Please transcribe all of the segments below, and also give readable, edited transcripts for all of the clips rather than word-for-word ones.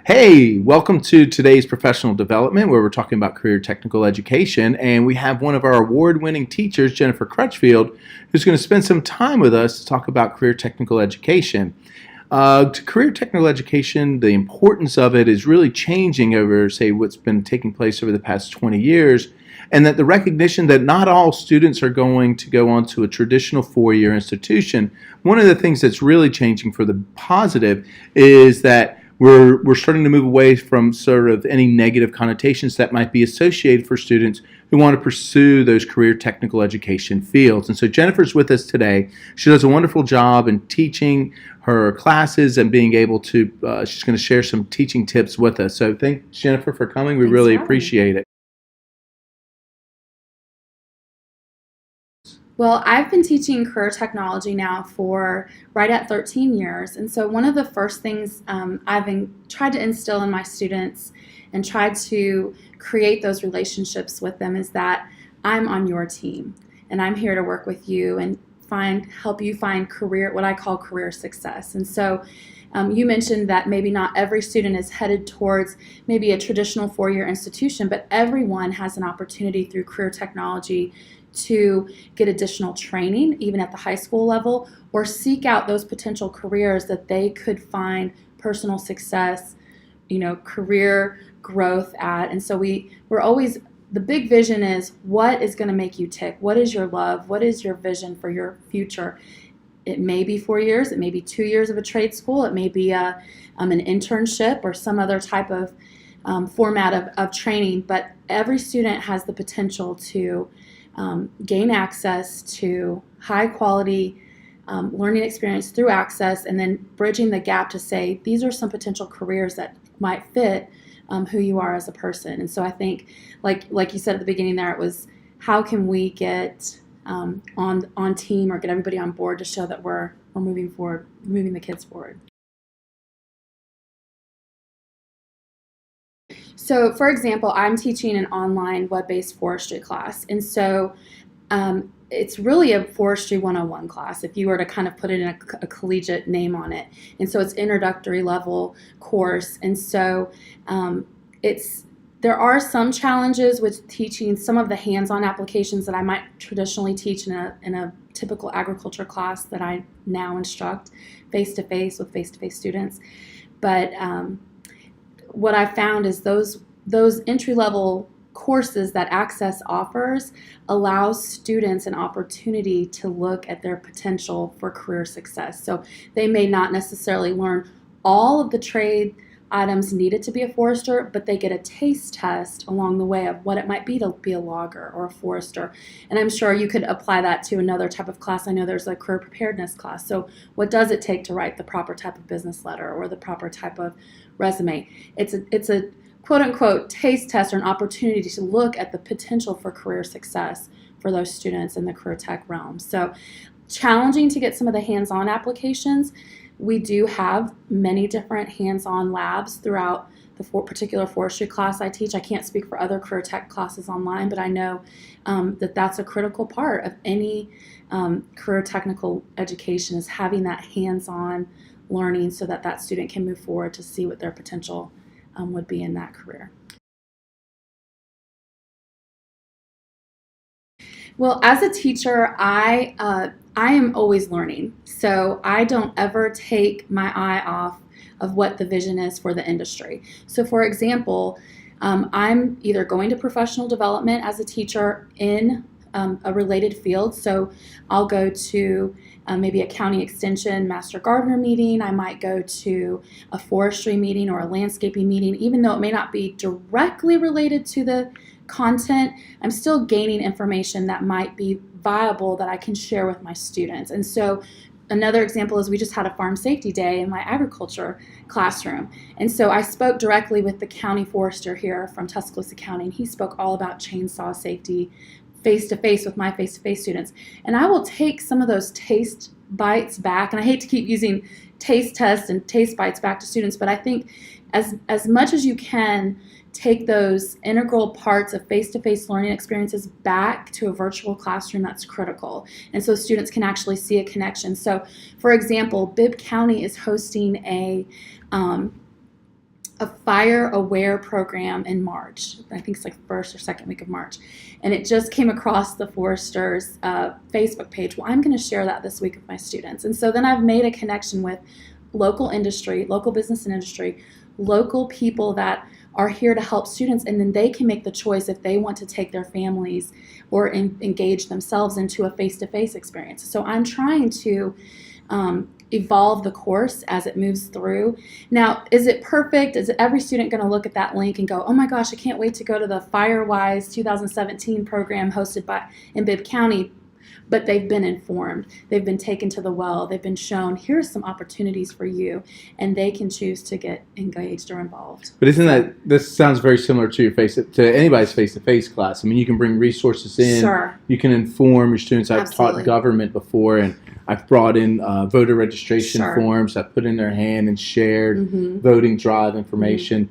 Hey, welcome to today's professional development where we're talking about career technical education, and we have one of our award-winning teachers, Jennifer Crutchfield, who's going to spend some time with us to talk about career technical education. To career technical education, the importance of it is really changing over, say, what's been taking place over the past 20 years, and that the recognition that not all students are going to go on to a traditional four-year institution. One of the things that's really changing for the positive is that we're starting to move away from sort of any negative connotations that might be associated for students who want to pursue those career technical education fields. And so Jennifer's with us today. She does a wonderful job in teaching her classes and being able to, she's going to share some teaching tips with us. So thanks, Jennifer, for coming. We really appreciate it. Well, I've been teaching career technology now for right at 13 years, and so one of the first things I've tried to instill in my students and tried to create those relationships with them is that I'm on your team, and I'm here to work with you and help you find what I call career success. And so you mentioned that maybe not every student is headed towards maybe a traditional four-year institution, but everyone has an opportunity through career technology to get additional training, even at the high school level, or seek out those potential careers that they could find personal success, career growth at. And so we're always, the big vision is what is going to make you tick? What is your love? What is your vision for your future? It may be 4 years, it may be 2 years of a trade school, it may be an internship or some other type of format of training, but every student has the potential to gain access to high quality learning experience through access, and then bridging the gap to say these are some potential careers that might fit who you are as a person. And so I think, like you said at the beginning there, it was how can we get on team or get everybody on board to show that we're moving forward, moving the kids forward. So, for example, I'm teaching an online web-based forestry class, and so it's really a forestry 101 class if you were to kind of put it in a collegiate name on it. And so it's introductory level course, and so there are some challenges with teaching some of the hands-on applications that I might traditionally teach in a typical agriculture class that I now instruct face-to-face with face-to-face students. But what I found is those entry-level courses that Access offers allows students an opportunity to look at their potential for career success. So they may not necessarily learn all of the trade items needed to be a forester, but they get a taste test along the way of what it might be to be a logger or a forester. And I'm sure you could apply that to another type of class. I know there's a career preparedness class. So what does it take to write the proper type of business letter or the proper type of resume? It's a quote-unquote taste test or an opportunity to look at the potential for career success for those students in the career tech realm. So challenging to get some of the hands-on applications. We do have many different hands-on labs throughout the particular forestry class I teach. I can't speak for other career tech classes online, but I know that that's a critical part of any career technical education, is having that hands-on learning so that that student can move forward to see what their potential would be in that career. Well, as a teacher, I am always learning, so I don't ever take my eye off of what the vision is for the industry. So for example, I'm either going to professional development as a teacher in a related field, so I'll go to maybe a county extension master gardener meeting. I might go to a forestry meeting or a landscaping meeting, even though it may not be directly related to the content. I'm still gaining information that might be viable that I can share with my students. And so another example is we just had a farm safety day in my agriculture classroom. And so I spoke directly with the county forester here from Tuscaloosa County, and he spoke all about chainsaw safety face-to-face with my face-to-face students. And I will take some of those taste bites back, and I hate to keep using taste tests and taste bites back to students, but I think as much as you can, take those integral parts of face-to-face learning experiences back to a virtual classroom. That's critical. And so students can actually see a connection. So for example, Bibb County is hosting a a fire aware program in March. I think it's like first or second week of March. And it just came across the Foresters Facebook page. Well, I'm going to share that this week with my students. And so then I've made a connection with local industry, local business and industry, local people that are here to help students, and then they can make the choice if they want to take their families or engage themselves into a face-to-face experience. So I'm trying to evolve the course as it moves through. Now, is it perfect? Is every student going to look at that link and go, oh my gosh, I can't wait to go to the FireWise 2017 program hosted in Bibb County? But they've been informed. They've been taken to the well. They've been shown, here's some opportunities for you, and they can choose to get engaged or involved. But this sounds very similar to anybody's face-to-face class. I mean, you can bring resources in. Sure. You can inform your students. I've Absolutely. taught government before, and I've brought in voter registration Sure. forms. I've put in their hand and shared voting drive information.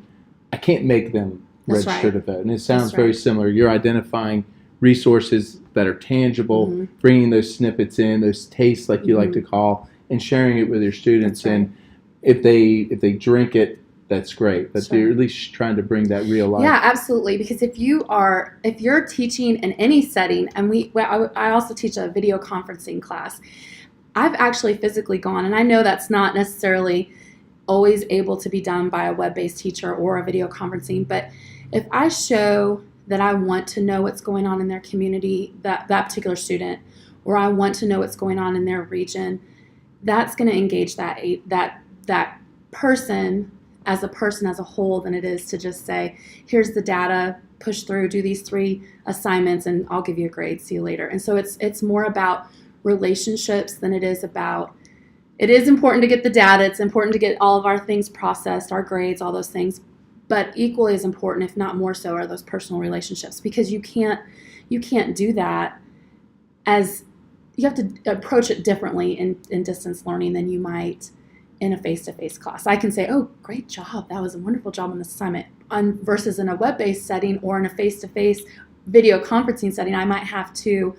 I can't make them That's register right. to vote. And it sounds That's very right. similar. You're identifying resources that are tangible, bringing those snippets in, those tastes, like you like to call, and sharing it with your students. That's right. And if they drink it, that's great. But Sure. you're at least trying to bring that real life. Yeah, absolutely. Because if you're teaching in any setting, and I also teach a video conferencing class. I've actually physically gone, and I know that's not necessarily always able to be done by a web-based teacher or a video conferencing, but if I show that I want to know what's going on in their community, that particular student, or I want to know what's going on in their region, that's going to engage that person as a whole than it is to just say, here's the data, push through, do these 3 assignments, and I'll give you a grade, see you later. And so it's more about relationships than it is about, it is important to get the data, it's important to get all of our things processed, our grades, all those things, but equally as important, if not more so, are those personal relationships, because you can't do that as, you have to approach it differently in distance learning than you might in a face-to-face class. I can say, oh, great job, that was a wonderful job on this assignment, versus in a web-based setting or in a face-to-face video conferencing setting, I might have to,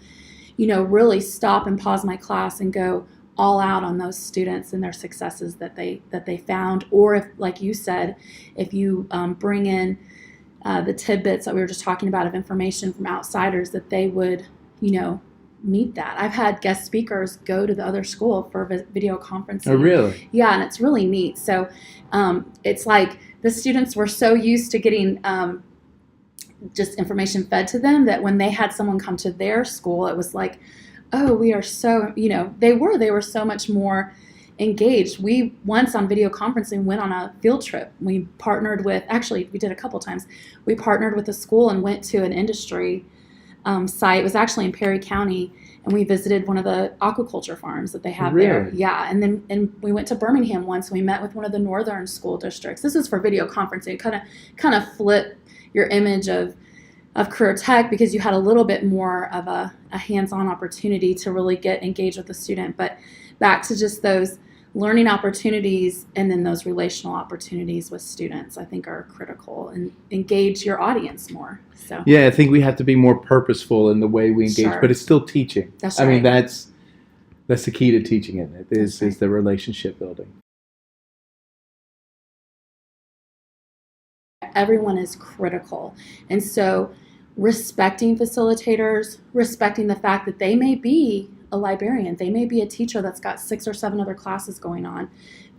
really stop and pause my class and go all out on those students and their successes that they found. Or if, like you said, if you bring in the tidbits that we were just talking about of information from outsiders, that they would, meet that. I've had guest speakers go to the other school for video conferencing. Oh, really? Yeah, and it's really neat. So it's like the students were so used to getting just information fed to them that when they had someone come to their school, it was like, oh, we are so, they were so much more engaged. We once on video conferencing went on a field trip. We partnered with, actually we did a couple times, we partnered with a school and went to an industry site. It was actually in Perry County, and we visited one of the aquaculture farms that they have there. Really? Yeah, and we went to Birmingham once. We met with one of the northern school districts. This is for video conferencing. Kind of flip your image of career tech, because you had a little bit more of a hands-on opportunity to really get engaged with the student. But back to just those learning opportunities and then those relational opportunities with students, I think are critical, and engage your audience more. So Yeah, I think we have to be more purposeful in the way we engage, Sure. but it's still teaching. That's I mean, right. that's the key to teaching, isn't it? Is That's right. the relationship building. Everyone is critical. And so respecting facilitators, respecting the fact that they may be a librarian, they may be a teacher that's got 6 or 7 other classes going on,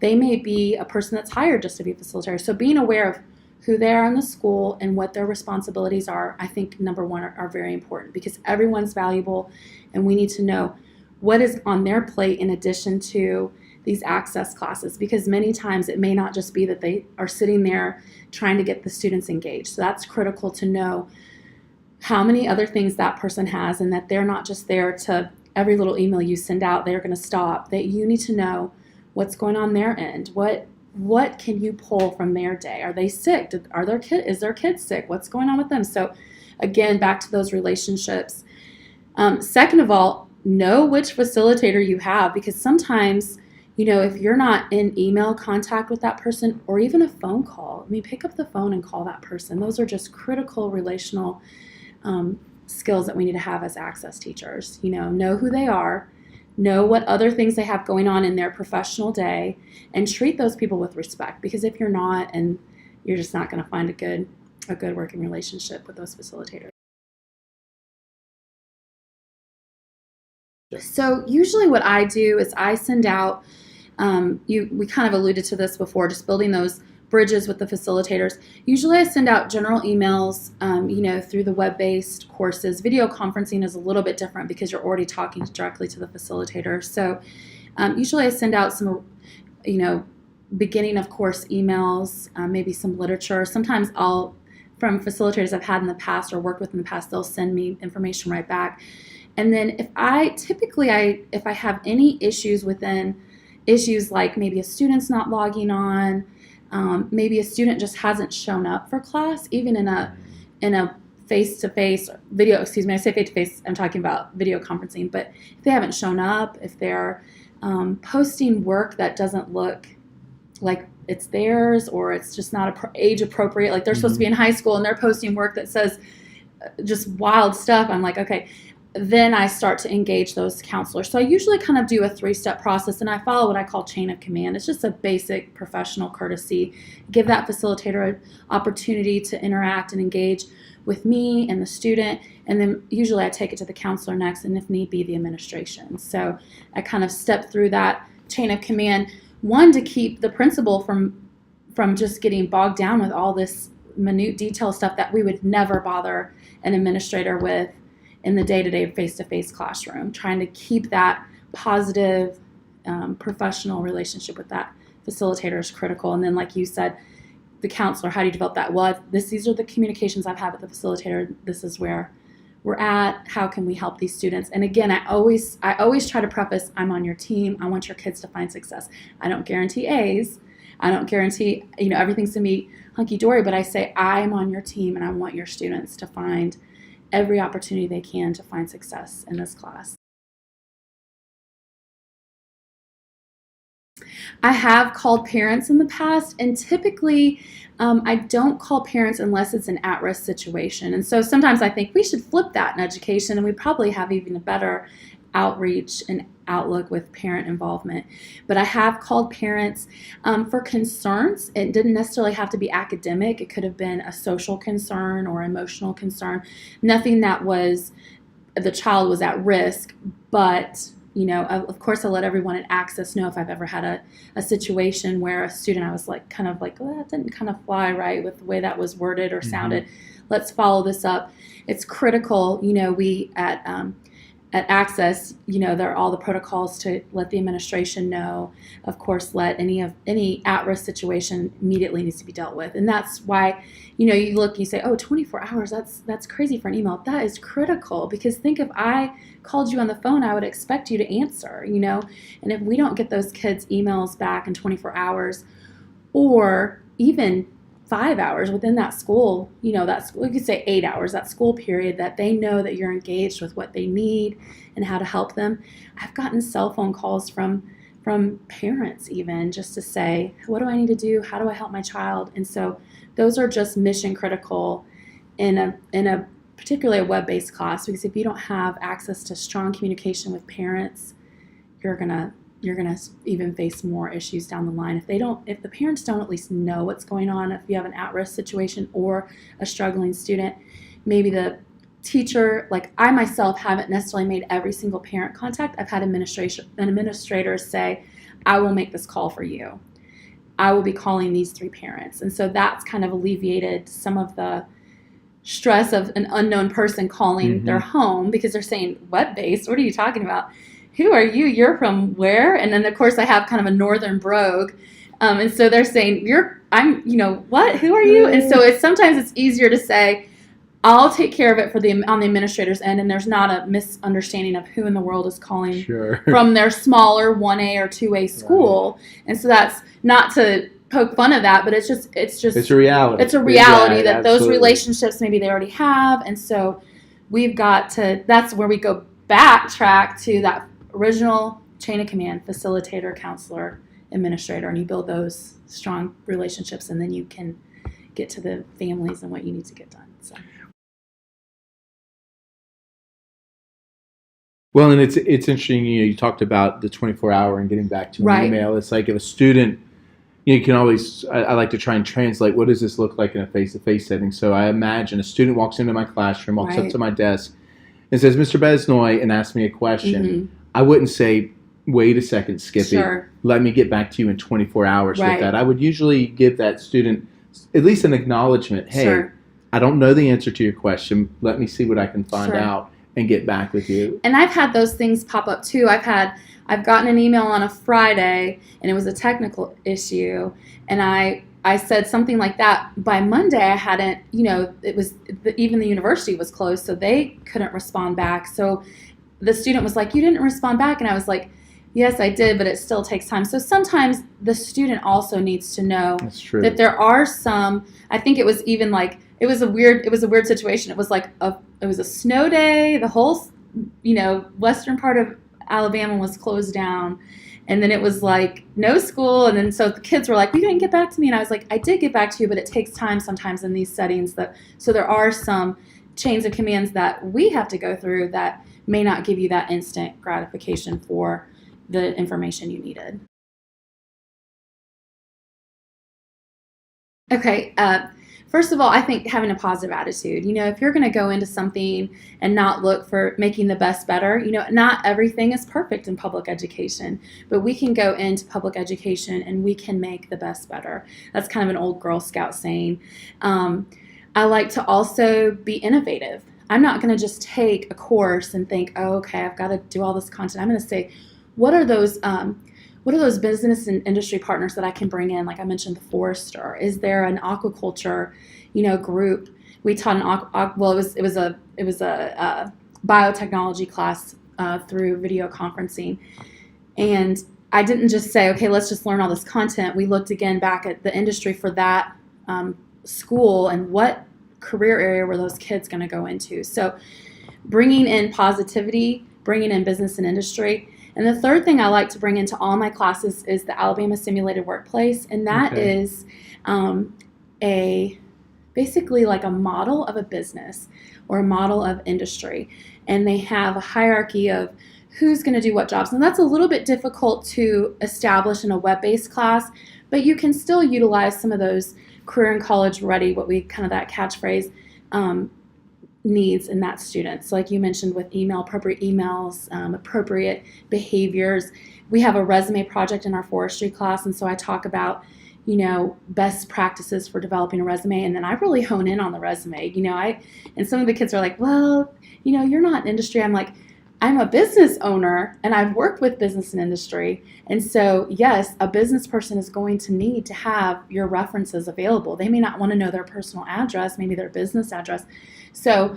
they may be a person that's hired just to be a facilitator. So being aware of who they are in the school and what their responsibilities are, I think number one are very important, because everyone's valuable, and we need to know what is on their plate in addition to these access classes, because many times it may not just be that they are sitting there trying to get the students engaged. So that's critical to know how many other things that person has, and that they're not just there to, every little email you send out, they're going to stop. That you need to know what's going on their end. What can you pull from their day? Are they sick? Is their kid sick? What's going on with them? So again, back to those relationships. Second of all, know which facilitator you have, because sometimes, if you're not in email contact with that person, or even a phone call, pick up the phone and call that person. Those are just critical relational skills that we need to have as access teachers. Know who they are, know what other things they have going on in their professional day, and treat those people with respect. Because if you're not, and you're just not going to find a good working relationship with those facilitators. So usually what I do is I send out, we kind of alluded to this before, just building those bridges with the facilitators. Usually I send out general emails, through the web-based courses. Video conferencing is a little bit different because you're already talking directly to the facilitator. So usually I send out some, beginning of course emails, maybe some literature. Sometimes from facilitators I've had in the past or worked with in the past, they'll send me information right back. And then if I have any issues like maybe a student's not logging on, maybe a student just hasn't shown up for class, even in a face-to-face video, excuse me, I say face-to-face, I'm talking about video conferencing, but if they haven't shown up, if they're posting work that doesn't look like it's theirs, or it's just not age appropriate, like they're supposed to be in high school and they're posting work that says just wild stuff, I'm like, okay. Then I start to engage those counselors. So I usually kind of do a 3-step process, and I follow what I call chain of command. It's just a basic professional courtesy. Give that facilitator an opportunity to interact and engage with me and the student, and then usually I take it to the counselor next, and if need be, the administration. So I kind of step through that chain of command, one, to keep the principal from just getting bogged down with all this minute detail stuff that we would never bother an administrator with in the day-to-day face-to-face classroom, trying to keep that positive, professional relationship with that facilitator is critical. And then, like you said, the counselor, how do you develop that? Well, these are the communications I've had with the facilitator. This is where we're at. How can we help these students? And again, I always try to preface, I'm on your team. I want your kids to find success. I don't guarantee A's. I don't guarantee, everything's going to be hunky-dory, but I say I'm on your team and I want your students to find every opportunity they can to find success in this class. I have called parents in the past, and typically I don't call parents unless it's an at-risk situation. And so sometimes I think we should flip that in education, and we probably have even a better outreach and outlook with parent involvement. But I have called parents for concerns. It didn't necessarily have to be academic. It could have been a social concern or emotional concern. Nothing that the child was at risk, but of course I let everyone at Access know if I've ever had a situation where a student, I was like, kind of like, well, that didn't kind of fly right with the way that was worded or sounded. Let's follow this up. It's critical, we at Access, there are all the protocols to let the administration know. Of course, let any at-risk situation immediately needs to be dealt with. And that's why, you look and you say, oh, 24 hours, that's crazy for an email. That is critical, because think if I called you on the phone, I would expect you to answer, and if we don't get those kids' emails back in 24 hours, or even 5 hours within that school, that school, you could say 8 hours, that school period, that they know that you're engaged with what they need and how to help them. I've gotten cell phone calls from parents even, just to say, what do I need to do? How do I help my child? And so those are just mission critical in a particularly a web-based class, because if you don't have access to strong communication with parents, you're gonna even face more issues down the line. If the parents don't at least know what's going on, if you have an at-risk situation or a struggling student, maybe the teacher, like I myself haven't necessarily made every single parent contact. I've had administrators say, I will make this call for you. I will be calling these 3 parents. And so that's kind of alleviated some of the stress of an unknown person calling their home, because they're saying, web-based, what are you talking about? Who are you? You're from where? And then, of course, I have kind of a northern brogue. And so they're saying, what? Who are you? And so sometimes it's easier to say, I'll take care of it on the administrator's end, and there's not a misunderstanding of who in the world is calling from their smaller 1A or 2A school. Right. And so that's not to poke fun of that, but it's a reality. It's a reality that those relationships maybe they already have. And so that's where we go backtrack to that original chain of command: facilitator, counselor, administrator, and you build those strong relationships, and then you can get to the families and what you need to get done. So. Well, and it's interesting, you talked about the 24-hour and getting back to an email. It's like if a student you can always, I like to try and translate what does this look like in a face-to-face setting. So I imagine a student walks into my classroom, walks up to my desk, and says, Mr. Besnoy, and asks me a question. I wouldn't say, wait a second, Skippy. Let me get back to you in 24 hours with that. I would usually give that student at least an acknowledgement. Hey, I don't know the answer to your question. Let me see what I can find out and get back with you. And I've had those things pop up too. I've gotten an email on a Friday and it was a technical issue, and I said something like that. By Monday I hadn't, even the university was closed, so they couldn't respond back. So the student was like, you didn't respond back, and I was like, yes, I did, but it still takes time. So sometimes the student also needs to know that there are some, I think it was even like, it was a weird situation. It was like it was a snow day. The whole, western part of Alabama was closed down. And then it was like no school. And then so the kids were like, you didn't get back to me. And I was like, I did get back to you, but it takes time sometimes in these settings. So there are some chains of commands that we have to go through that may not give you that instant gratification for the information you needed. Okay, first of all, I think having a positive attitude. If you're going to go into something and not look for making the best better, not everything is perfect in public education, but we can go into public education and we can make the best better. That's kind of an old Girl Scout saying. I like to also be innovative. I'm not going to just take a course and think, oh, okay, I've got to do all this content. I'm going to say, what are those business and industry partners that I can bring in? Like I mentioned, the forester. Is there an aquaculture, group? We taught it was a biotechnology class through video conferencing, and I didn't just say, okay, let's just learn all this content. We looked again back at the industry for that school and what career area were those kids going to go into. So bringing in positivity, bringing in business and industry. And the third thing I like to bring into all my classes is the Alabama Simulated Workplace, and that is basically like a model of a business or a model of industry, and they have a hierarchy of who's going to do what jobs, and that's a little bit difficult to establish in a web-based class, but you can still utilize some of those career and college ready, what we kind of that catchphrase needs in that student. So like you mentioned with appropriate emails, appropriate behaviors. We have a resume project in our forestry class, and so I talk about, best practices for developing a resume, and then I really hone in on the resume. And some of the kids are like, well, you're not in industry. I'm like, I'm a business owner, and I've worked with business and industry. And so, yes, a business person is going to need to have your references available. They may not want to know their personal address, maybe their business address. So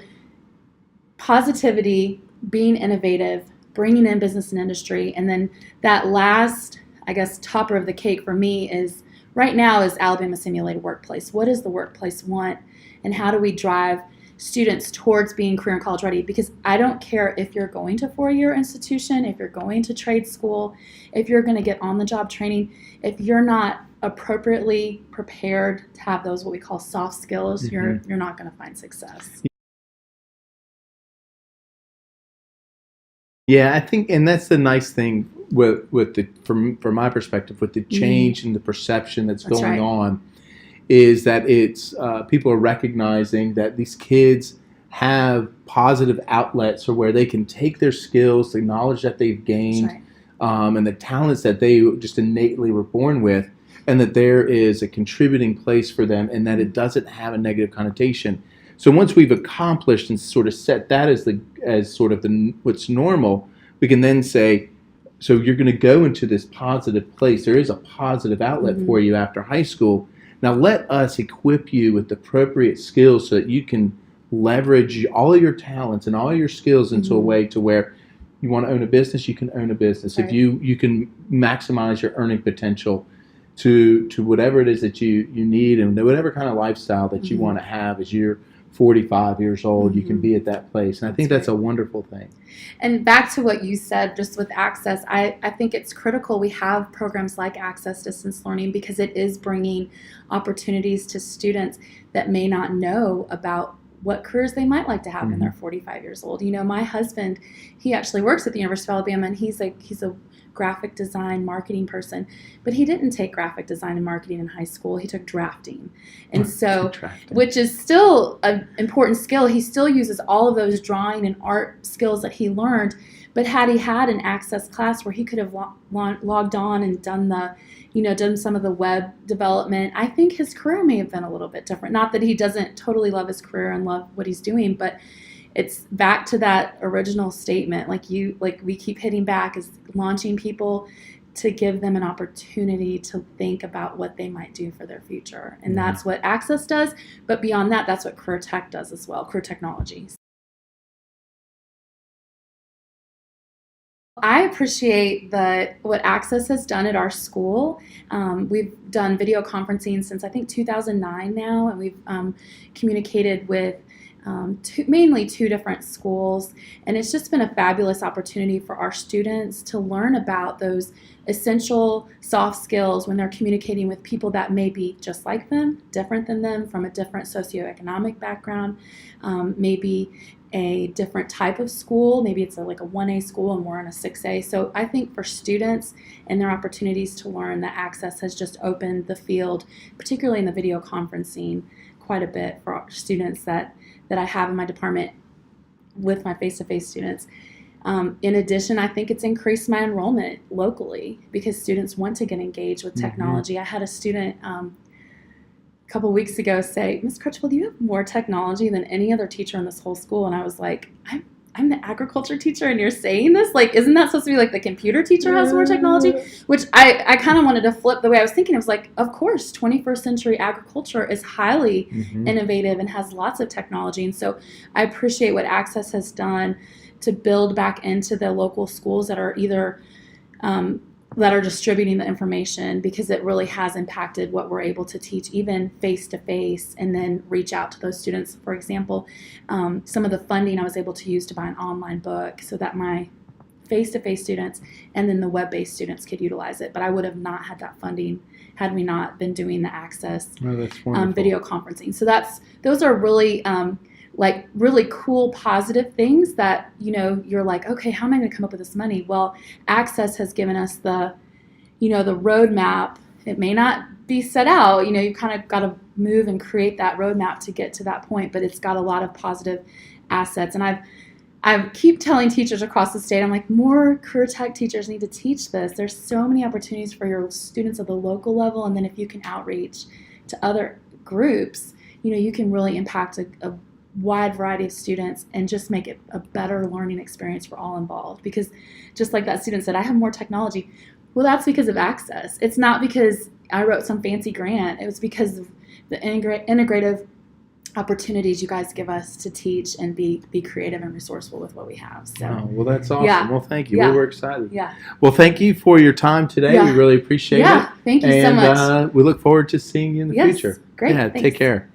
positivity, being innovative, bringing in business and industry, and then that last, I guess, topper of the cake for me is right now is Alabama Simulated Workplace. What does the workplace want, and how do we drive students towards being career and college ready? Because I don't care if you're going to four-year institution, if you're going to trade school, if you're going to get on-the-job training, if you're not appropriately prepared to have those what we call soft skills, you're not going to find success. Yeah, I think, and that's the nice thing with the from my perspective, with the change in the perception that's going on, is that it's people are recognizing that these kids have positive outlets or where they can take their skills, the knowledge that they've gained, and the talents that they just innately were born with, and that there is a contributing place for them, and that it doesn't have a negative connotation. So once we've accomplished and sort of set that as sort of what's normal, we can then say, so you're going to go into this positive place. There is a positive outlet for you after high school. Now let us equip you with the appropriate skills so that you can leverage all of your talents and all your skills into a way to where you want to own a business, you can own a business. If you can maximize your earning potential to whatever it is that you need, and whatever kind of lifestyle that you want to have as you're 45 years old, you can be at that place. And I think that's a wonderful thing. And back to what you said, just with access, I think it's critical we have programs like Access Distance Learning, because it is bringing opportunities to students that may not know about what careers they might like to have when they're 45 years old. You know, my husband, he actually works at the University of Alabama, and he's a graphic design marketing person, but he didn't take graphic design and marketing in high school. He took drafting. And so, which is still an important skill. He still uses all of those drawing and art skills that he learned, but had he had an access class where he could have logged on and done done some of the web development, I think his career may have been a little bit different. Not that he doesn't totally love his career and love what he's doing, but it's back to that original statement, like we keep hitting back, is launching people to give them an opportunity to think about what they might do for their future. And that's what Access does. But beyond that, that's what Career Tech does as well, Career Technologies. I appreciate what Access has done at our school. We've done video conferencing since I think 2009 now, and we've communicated with mainly 2 different schools, and it's just been a fabulous opportunity for our students to learn about those essential soft skills when they're communicating with people that may be just like them, different than them, from a different socioeconomic background, maybe a different type of school. Maybe it's like a 1A school and we're in a 6A. So I think for students and their opportunities to learn, that Access has just opened the field, particularly in the video conferencing, quite a bit for our students that I have in my department with my face-to-face students. In addition, I think it's increased my enrollment locally because students want to get engaged with technology. I had a student a couple weeks ago say, "Ms. Crutchfield, you have more technology than any other teacher in this whole school." And I was like, I'm the agriculture teacher and you're saying this? Like, isn't that supposed to be like the computer teacher has more technology? Which I kind of wanted to flip the way I was thinking. I was like, of course, 21st century agriculture is highly innovative and has lots of technology. And so I appreciate what Access has done to build back into the local schools that are either that are distributing the information, because it really has impacted what we're able to teach, even face-to-face, and then reach out to those students. For example, some of the funding I was able to use to buy an online book so that my face-to-face students and then the web-based students could utilize it. But I would have not had that funding had we not been doing the Access video conferencing. So those are really really cool, positive things that, you're like, okay, how am I going to come up with this money? Well, Access has given us the roadmap. It may not be set out, you kind of got to move and create that roadmap to get to that point, but it's got a lot of positive assets. And I keep telling teachers across the state, I'm like, more career tech teachers need to teach this. There's so many opportunities for your students at the local level, and then if you can outreach to other groups, you can really impact a wide variety of students and just make it a better learning experience for all involved. Because just like that student said, I have more technology. Well, that's because of Access. It's not because I wrote some fancy grant. It was because of the integrative opportunities you guys give us to teach and be creative and resourceful with what we have. So, well, that's awesome. Yeah. Well, thank you. Yeah. We were excited. Yeah. Well, thank you for your time today. Yeah. We really appreciate it. Yeah. Thank you so much. And we look forward to seeing you in the future. Great. Yeah. Thanks. Take care.